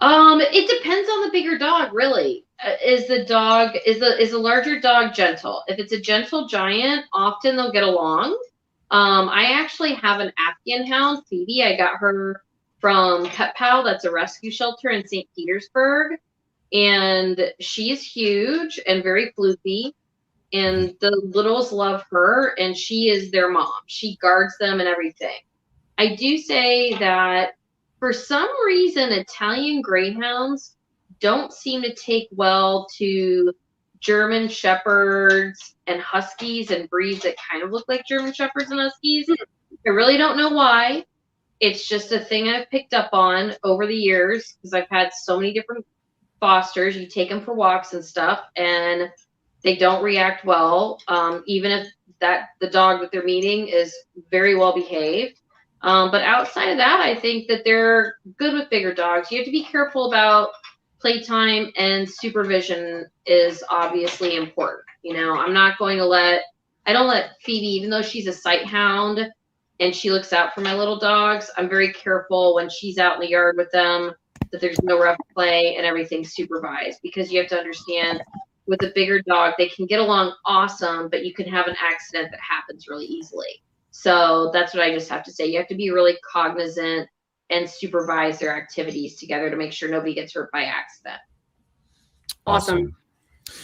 It depends on the bigger dog, really. Is a larger dog gentle? If it's a gentle giant, often they'll get along. I actually have an Afghan hound, Phoebe. I got her from Pet Pal. That's a rescue shelter in St. Petersburg. And she is huge and very floopy. And the littles love her, and she is their mom. She guards them and everything. I do say that for some reason, Italian Greyhounds don't seem to take well to German Shepherds and Huskies and breeds that kind of look like German Shepherds and Huskies. I really don't know why. It's just a thing I've picked up on over the years because I've had so many different fosters. You take them for walks and stuff, and they don't react well, even if the dog that they're meeting is very well behaved. But outside of that, I think that they're good with bigger dogs. You have to be careful about playtime, and supervision is obviously important. I don't let Phoebe, even though she's a sight hound and she looks out for my little dogs, I'm very careful when she's out in the yard with them that there's no rough play and everything's supervised, because you have to understand with a bigger dog, they can get along awesome, but you can have an accident that happens really easily. So that's what I just have to say. You have to be really cognizant and supervise their activities together to make sure nobody gets hurt by accident. Awesome.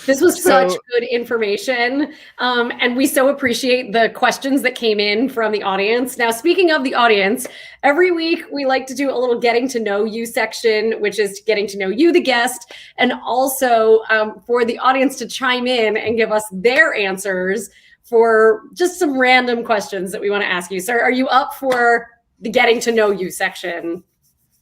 This was such good information. And we so appreciate the questions that came in from the audience. Now, speaking of the audience, every week we like to do a little getting to know you section, which is getting to know you, the guest, and also for the audience to chime in and give us their answers for just some random questions that we want to ask you. So are you up for the getting to know you section?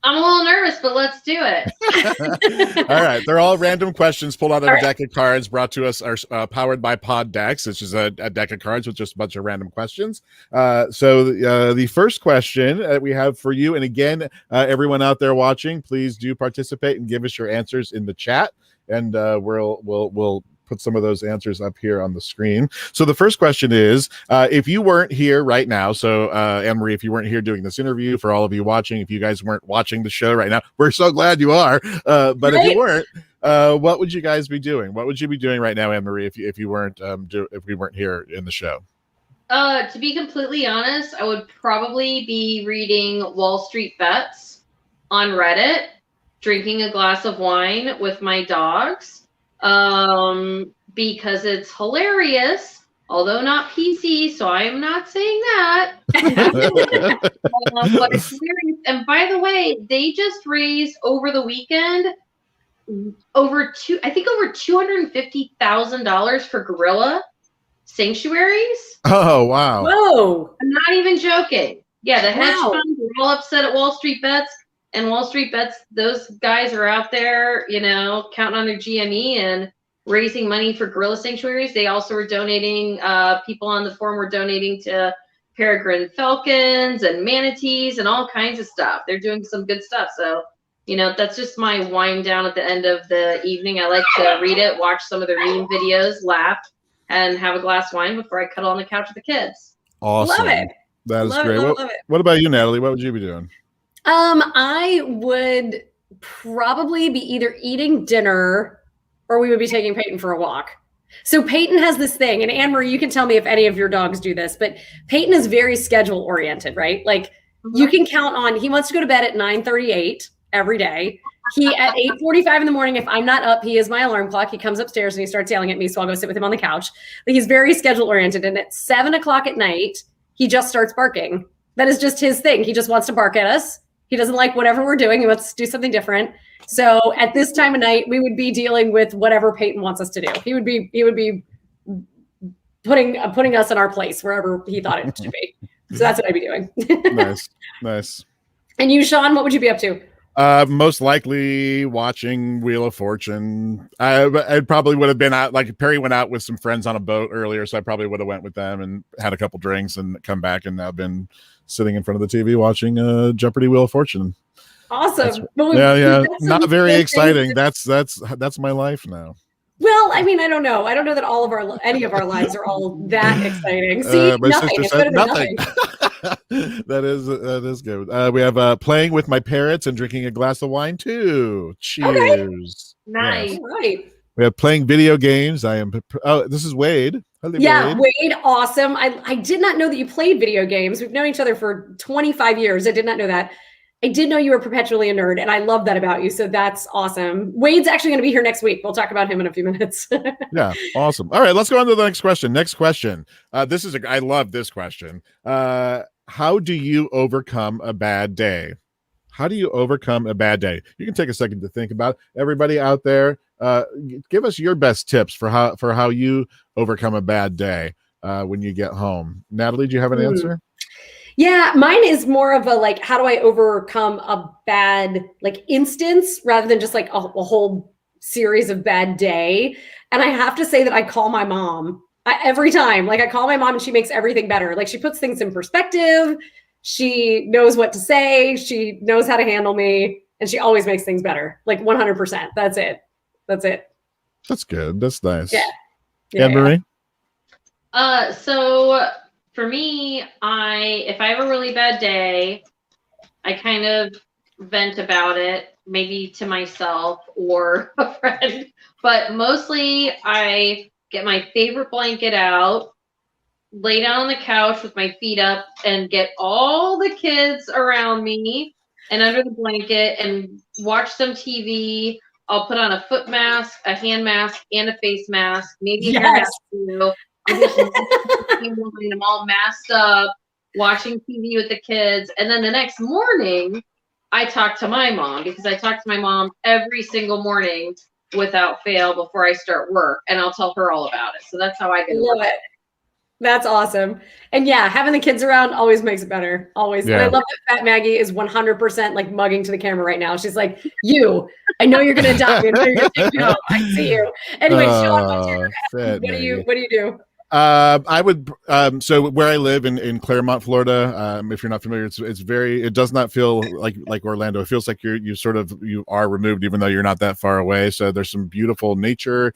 I'm a little nervous, but let's do it. All right. They're all random questions pulled out of a deck of cards brought to us, are powered by Pod Decks, which is a deck of cards with just a bunch of random questions. So the first question that we have for you, and again, everyone out there watching, please do participate and give us your answers in the chat. and we'll put some of those answers up here on the screen. So the first question is, if you weren't here right now, so Annemarie, if you weren't here doing this interview, for all of you watching, if you guys weren't watching the show right now, we're so glad you are. But right? If you weren't, what would you guys be doing? What would you be doing right now, Annemarie, if you weren't if we weren't here in the show? To be completely honest, I would probably be reading Wall Street Bets on Reddit, drinking a glass of wine with my dogs. Because it's hilarious, although not PC, so I'm not saying that. But it's hilarious. And by the way, they just raised over the weekend over $250,000 for gorilla sanctuaries. Oh wow! Whoa! I'm not even joking. Yeah, the hedge funds are all upset at Wall Street Bets. And Wall Street Bets, those guys are out there, counting on their GME and raising money for gorilla sanctuaries. They also were donating, people on the forum were donating to peregrine falcons and manatees and all kinds of stuff. They're doing some good stuff. So, that's just my wind down at the end of the evening. I like to read it, watch some of the meme videos, laugh, and have a glass of wine before I cuddle on the couch with the kids. Awesome. Love it. That is love great. It, love it. What about you, Natalie? What would you be doing? I would probably be either eating dinner or we would be taking Peyton for a walk. So Peyton has this thing, and Annemarie, you can tell me if any of your dogs do this, but Peyton is very schedule oriented, right? Like you can count on, he wants to go to bed at 9:38 every day. He at 8:45 in the morning, if I'm not up, he is my alarm clock. He comes upstairs and he starts yelling at me, so I'll go sit with him on the couch. But he's very schedule oriented, and at 7:00 at night, he just starts barking. That is just his thing. He just wants to bark at us. He doesn't like whatever we're doing. He wants to do something different. So at this time of night, we would be dealing with whatever Peyton wants us to do. He would be putting us in our place wherever he thought it should be. So that's what I'd be doing. Nice. And you, Shawn, what would you be up to? Most likely watching Wheel of Fortune. I probably would have been out, like Perry went out with some friends on a boat earlier, so I probably would have went with them and had a couple drinks and come back, and now been sitting in front of the TV watching Jeopardy Wheel of Fortune. Awesome. Yeah. Not very exciting. That's my life now. Well, I mean, I don't know. I don't know that any of our lives are all that exciting. See, my nothing. sister said nothing. That is good. We have playing with my parrots and drinking a glass of wine too. Cheers. Okay. Nice. Yes. Right. We have playing video games. This is Wade. Hello, yeah, Wade, awesome. I did not know that you played video games. We've known each other for 25 years. I did not know that. I did know you were perpetually a nerd, and I love that about you. So that's awesome. Wade's actually going to be here next week. We'll talk about him in a few minutes. Yeah, awesome. All right, let's go on to the next question. I love this question. How do you overcome a bad day? How do you overcome a bad day? You can take a second to think about it. Everybody out there, give us your best tips for how you overcome a bad day when you get home. Natalie, do you have an answer? Yeah, mine is more of a how do I overcome a bad instance rather than just a whole series of bad day. And I have to say that I call my mom every time. I call my mom and she makes everything better. She puts things in perspective. She knows what to say. She knows how to handle me, and she always makes things better. 100%. That's it. That's good. That's nice. Yeah. Annemarie? So for me, if I have a really bad day, I kind of vent about it, maybe to myself or a friend, but mostly I get my favorite blanket out, lay down on the couch with my feet up, and get all the kids around me and under the blanket and watch some TV. I'll put on a foot mask, a hand mask, and a face mask, maybe a hair mask too. I'm all masked up, watching TV with the kids. And then the next morning, I talk to my mom, because I talk to my mom every single morning without fail before I start work. And I'll tell her all about it. So that's how I get Love it. That's awesome. And yeah, having the kids around always makes it better. Always. Yeah. And I love that Fat Maggie is 100% mugging to the camera right now. She's like, I know you're going to adopt me. I know you're going to take me home. I see you. Anyway, Shawn, what do you do? I would. So where I live in Claremont, Florida, if you're not familiar, it's very. It does not feel like Orlando. It feels like you are removed, even though you're not that far away. So there's some beautiful nature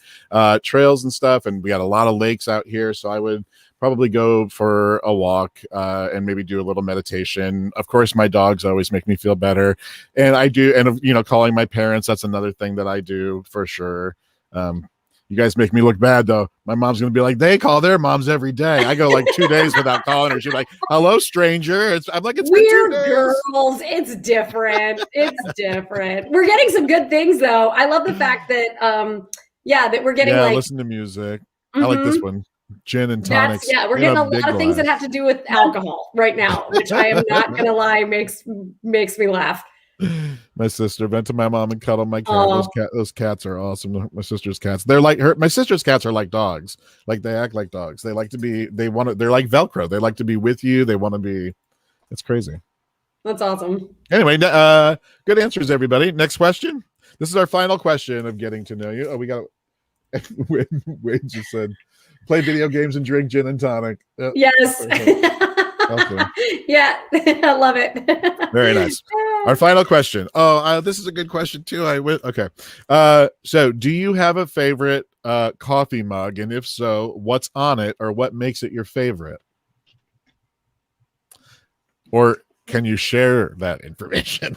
trails and stuff, and we got a lot of lakes out here. So I would probably go for a walk and maybe do a little meditation. Of course, my dogs always make me feel better, and I do. And calling my parents, that's another thing that I do for sure. You guys make me look bad, though. My mom's going to be like, they call their moms every day. I go like 2 days without calling her. She's like, hello, stranger. I'm like, it's been 2 We're days. girls. It's different. It's different. We're getting some good things, though. I love the fact that, that we're getting listen to music. I like this one. Gin and tonics. We're getting a lot of things that have to do with alcohol right now, which I am not going to lie makes me laugh. My sister went to my mom and cuddled my cat. Those cats are awesome. My sister's cats. They're like her. My sister's cats are like dogs. Like they act like dogs. They like to be. They're like Velcro. They like to be with you. They want to be. It's crazy. That's awesome. Anyway, good answers, everybody. Next question. This is our final question of getting to know you. Oh, we got. Wade just said, play video games and drink gin and tonic. Yes. Okay. Yeah, I love it. Very nice. Our final question. This is a good question too. Okay. So do you have a favorite coffee mug? And if so, what's on it or what makes it your favorite? Or can you share that information?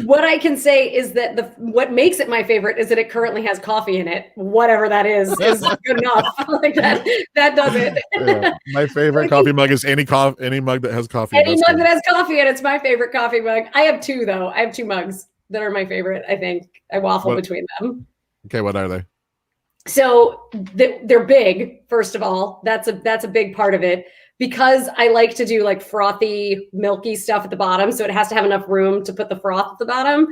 What I can say is that what makes it my favorite is that it currently has coffee in it. Whatever that is good enough. Like that does it. Yeah. My favorite coffee mug is any mug that has coffee. Any mug that has coffee in it's my favorite coffee mug. I have two though. I have two mugs that are my favorite. I think I waffle between them. Okay, what are they? So they're big. First of all, that's a big part of it. Because I like to do like frothy, milky stuff at the bottom. So it has to have enough room to put the froth at the bottom.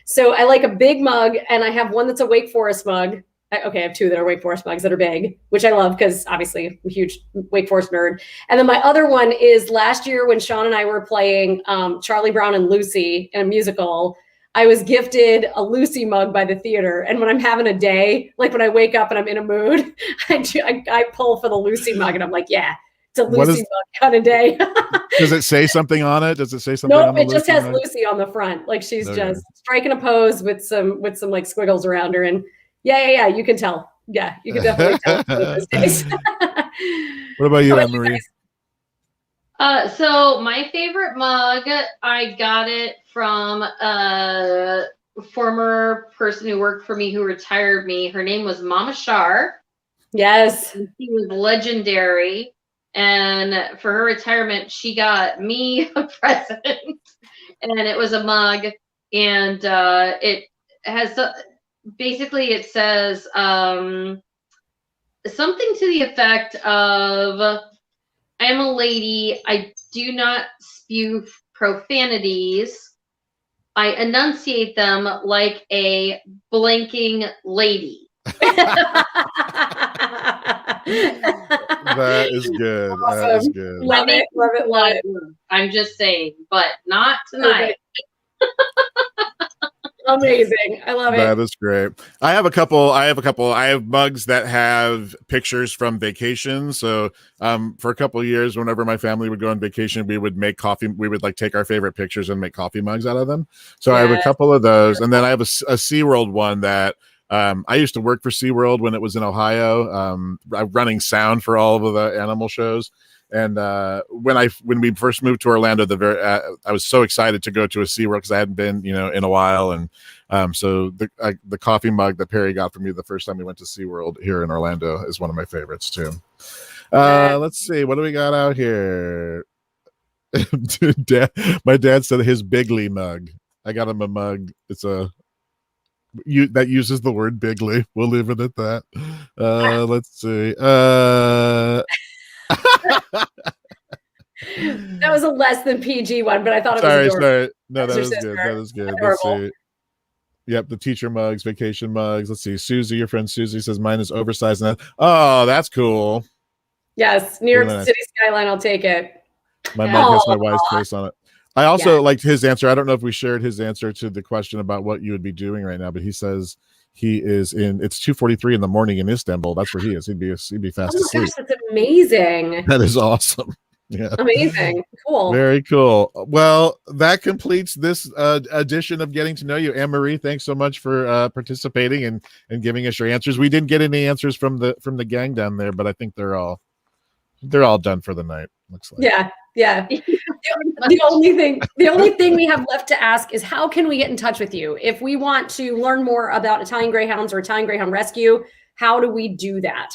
So I like a big mug, and I have one that's a Wake Forest mug. I have two that are Wake Forest mugs that are big, which I love because obviously I'm a huge Wake Forest nerd. And then my other one is last year when Shawn and I were playing Charlie Brown and Lucy in a musical, I was gifted a Lucy mug by the theater. And when I'm having a day, like when I wake up and I'm in a mood, I pull for the Lucy mug and I'm like, yeah. It's a Lucy mug kind of day. Does it say something on it? Does it say something? Nope, it just has Lucy on the front. Like she's just striking a pose with some like squiggles around her. And yeah. You can tell. Yeah, you can definitely tell those days. What about you, Annemarie? So my favorite mug, I got it from a former person who worked for me who retired me. Her name was Mama Shar. Yes. She was legendary. And for her retirement, she got me a present, and it was a mug, and it has basically it says something to the effect of, "I'm a lady. I do not spew profanities. I enunciate them like a blanking lady." That is good. Awesome. That is good. Love it. I'm just saying, but not tonight. Amazing. I love it. That is great. I have a couple. I have mugs that have pictures from vacations. So for a couple of years, whenever my family would go on vacation, we would make coffee. We would like take our favorite pictures and make coffee mugs out of them. So I have a couple of those. And then I have a SeaWorld one that I used to work for SeaWorld when it was in Ohio, running sound for all of the animal shows. And when we first moved to Orlando, I was so excited to go to a SeaWorld because I hadn't been, in a while. And so the coffee mug that Perry got for me the first time we went to SeaWorld here in Orlando is one of my favorites too. Let's see, what do we got out here? My dad said his Bigley mug. I got him a mug. It's that uses the word bigly. We'll leave it at that. Let's see. That was a less than PG one, but I thought it was adorable. Sorry. No, that was good. That was good. Let's see. Yep, the teacher mugs, vacation mugs. Let's see. Susie, your friend Susie says mine is oversized. Oh, that's cool. Yes, New York City skyline. I'll take it. My mug has my wife's face on it. I also liked his answer. I don't know if we shared his answer to the question about what you would be doing right now, but he says He is in. It's 2:43 in the morning in Istanbul. That's where he is. He'd be fast Oh my asleep. gosh, that's amazing. That is awesome. Yeah. Amazing. Cool. Very cool. Well, that completes this edition of Getting to Know You. Annemarie, thanks so much for participating and giving us your answers. We didn't get any answers from the gang down there, but I think they're all done for the night. Looks like. Yeah. The only thing we have left to ask is how can we get in touch with you if we want to learn more about Italian Greyhounds or Italian Greyhound Rescue? How do we do that?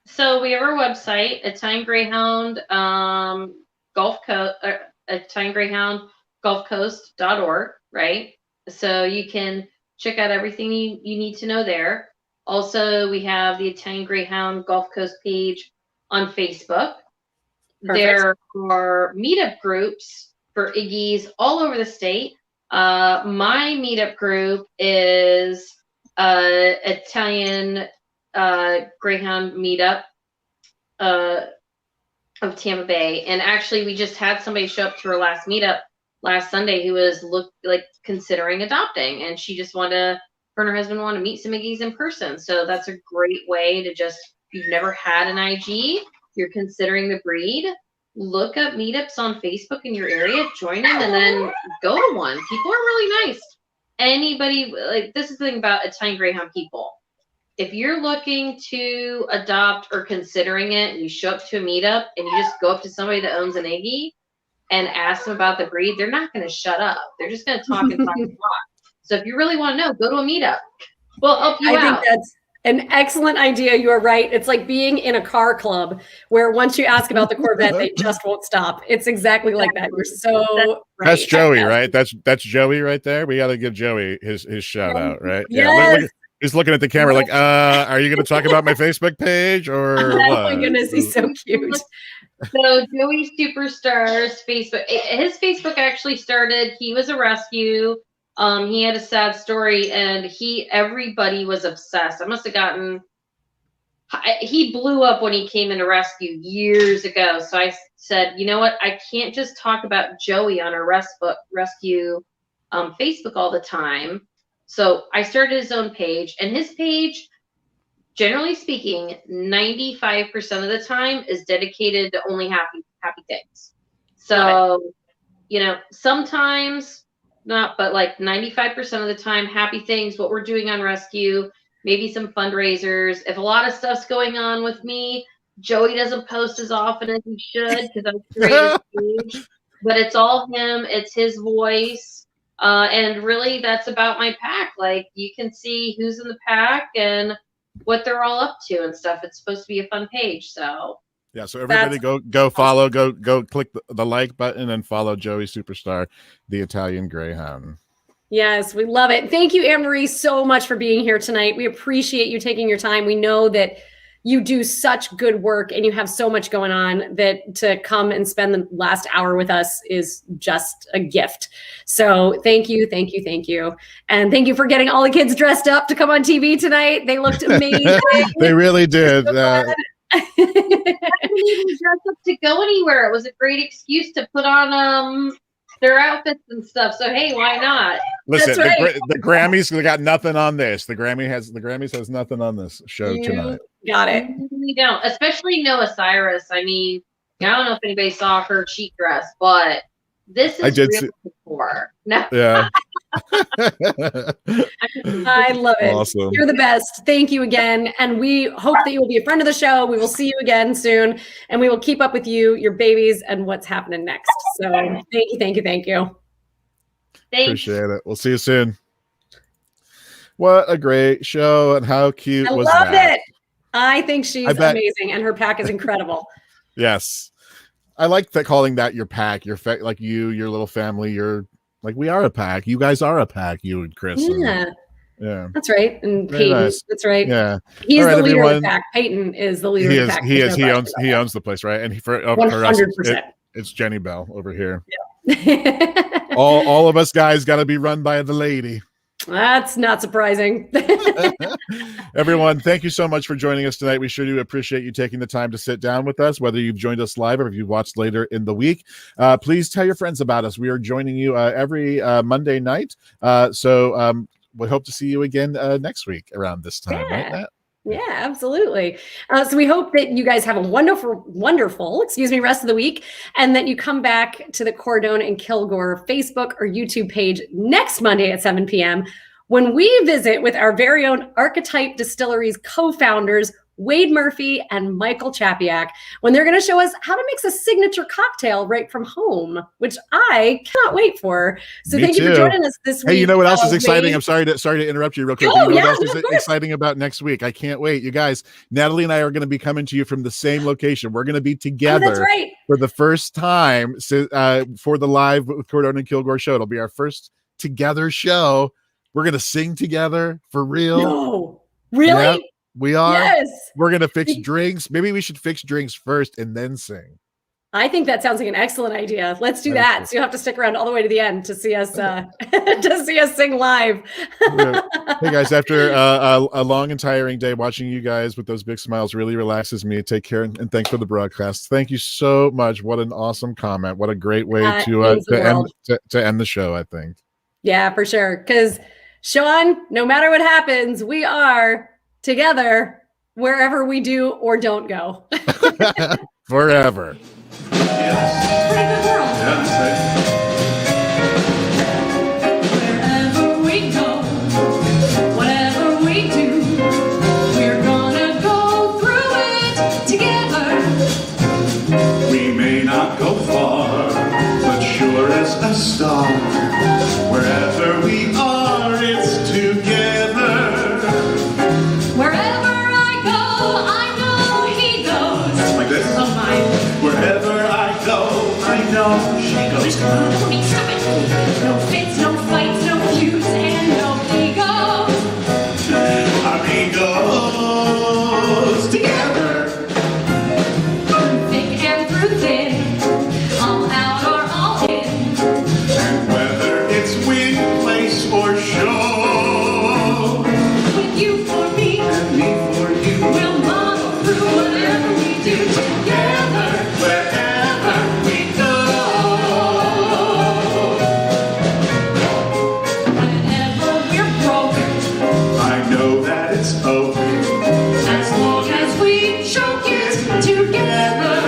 So we have our website, Italian Greyhound Italian Greyhound Gulfcoast.org, right? So you can check out everything you need to know there. Also, we have the Italian Greyhound Gulf Coast page on Facebook. Perfect. There are meetup groups for Iggy's all over the state. My meetup group is Italian Greyhound meetup of Tampa Bay. And actually, we just had somebody show up to her last meetup last Sunday who was considering adopting, and she just her and her husband want to meet some Iggy's in person. So that's a great way to just, if you've never had an IG, you're considering the breed, look up meetups on Facebook in your area, join them, and then go to one. People are really nice. Anybody, this is the thing about Italian Greyhound people. If you're looking to adopt or considering it, and you show up to a meetup and you just go up to somebody that owns an Iggy and ask them about the breed, they're not going to shut up. They're just going to talk and talk and talk. So if you really want to know, go to a meetup. We'll help you out. I think that's an excellent idea. You are right. It's like being in a car club where once you ask about the Corvette, they just won't stop. It's exactly like that. You're so right. That's Joey, right? That's Joey right there. We got to give Joey his shout out, right? Yes. Yeah. Look, he's looking at the camera like, are you going to talk about my Facebook page or what? Oh my goodness, he's so cute. So Joey Superstar's Facebook, his Facebook actually started, he was a rescue. He had a sad story and everybody was obsessed. He blew up when he came into rescue years ago. So I said, you know what? I can't just talk about Joey on our rescue Facebook all the time. So I started his own page, and his page, generally speaking, 95% of the time is dedicated to only happy things. So, sometimes not, but 95% of the time, happy things, what we're doing on rescue, maybe some fundraisers. If a lot of stuff's going on with me, Joey doesn't post as often as he should because I'm curating his page, but it's all him. It's his voice. And really, that's about my pack. You can see who's in the pack and what they're all up to and stuff. It's supposed to be a fun page. So yeah, so everybody go follow, go click the like button and follow Joey Superstar, the Italian Greyhound. Yes, we love it. Thank you, Annemarie, so much for being here tonight. We appreciate you taking your time. We know that you do such good work and you have so much going on that to come and spend the last hour with us is just a gift. So thank you. And thank you for getting all the kids dressed up to come on TV tonight. They looked amazing. They really did. I didn't even dress up to go anywhere. It was a great excuse to put on their outfits and stuff. So hey, why not? Listen, right. the Grammys got nothing on this. The Grammys has nothing on this show tonight. Got it. We don't, especially Noah Cyrus. I mean, I don't know if anybody saw her cheat dress, but this is real before. No. Yeah. I love it. Awesome. You're the best. Thank you again. And we hope that you will be a friend of the show. We will see you again soon. And we will keep up with you, your babies, and what's happening next. So thank you. Thanks. Appreciate it. We'll see you soon. What a great show. And how cute was that? I loved it. I think she's amazing. And her pack is incredible. Yes. I like that, calling that your pack, your little family, we are a pack. You guys are a pack, you and Chris. Yeah. Yeah. That's right. And Very Peyton. nice. That's right. Yeah. He's right, the leader everyone. of the pack. Peyton is the leader of the pack. He is. He owns the place, right? And for us, 100%. it's Jenny Bell over here. Yeah. all of us guys got to be run by the lady. That's not surprising. Everyone, thank you so much for joining us tonight. We sure do appreciate you taking the time to sit down with us, whether you've joined us live or if you've watched later in the week. Please tell your friends about us. We are joining you every Monday night. So we hope to see you again next week around this time, right, Nat? Yeah, absolutely. So we hope that you guys have a wonderful, rest of the week, and that you come back to the Cordone and Kilgore Facebook or YouTube page next Monday at 7 p.m. when we visit with our very own Archetype Distilleries co-founders, Wade Murphy and Michael Chapiak, when they're going to show us how to mix a signature cocktail right from home, which I cannot wait for. So Me thank you too. for joining us this week. Hey, you know what else is exciting? Wade? I'm sorry to interrupt you real quick. Oh, you know yeah, what else of is course. exciting about next week? I can't wait. You guys, Natalie and I are going to be coming to you from the same location. We're going to be together that's right. for the first time for the live with Cordone and Kilgore show. It'll be our first together show. We're going to sing together for real. No, really? Yep, we are. Yes. We're going to fix drinks. Maybe we should fix drinks first and then sing. I think that sounds like an excellent idea. Let's do That is that. cool. So you'll have to stick around all the way to the end to see us sing live. Hey guys, after a long and tiring day, watching you guys with those big smiles really relaxes me. Take care and thanks for the broadcast. Thank you so much. What an awesome comment. What a great way to end the show, I think. Yeah, for sure. Because Shawn, no matter what happens, we are together wherever we do or don't go. Forever. Wherever we go, whatever we do, we're gonna go through it together. We may not go far, but sure as a star. Wherever we are, it's together. Wherever I go, I know he goes. Like this. Oh my. Wherever I go, I know she goes. Come on, let me stop it. No fits, no fights, no feuds, and no egos. Our egos together. Through thick and through thin, all out or all in. And whether it's win, place, or show, With you for me, and me for you, we'll model through whatever we do together. wherever we go. Whenever we're broken, I know that it's open. as long as we choke it together.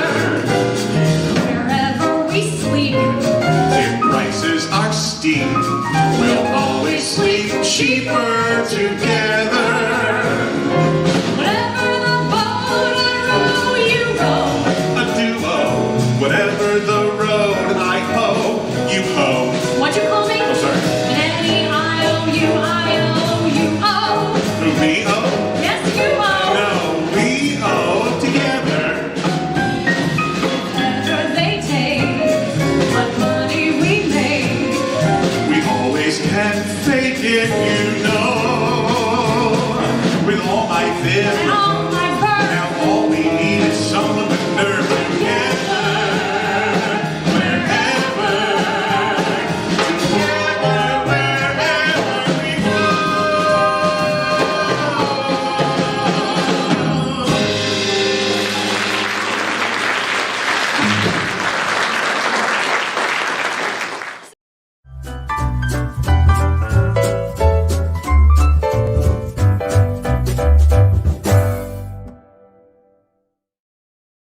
Wherever we sleep, If prices are steep, we'll always sleep cheaper together. whatever the boat I row, you row. A duo, whatever the road I hoe, you hoe. What you call me? Oh, sorry. Nanny, I owe you, you owe. Who we owe? Yes, you owe. No, we owe together. Whatever they take, what money we make. We always can fake it, you know. With all my And vim, all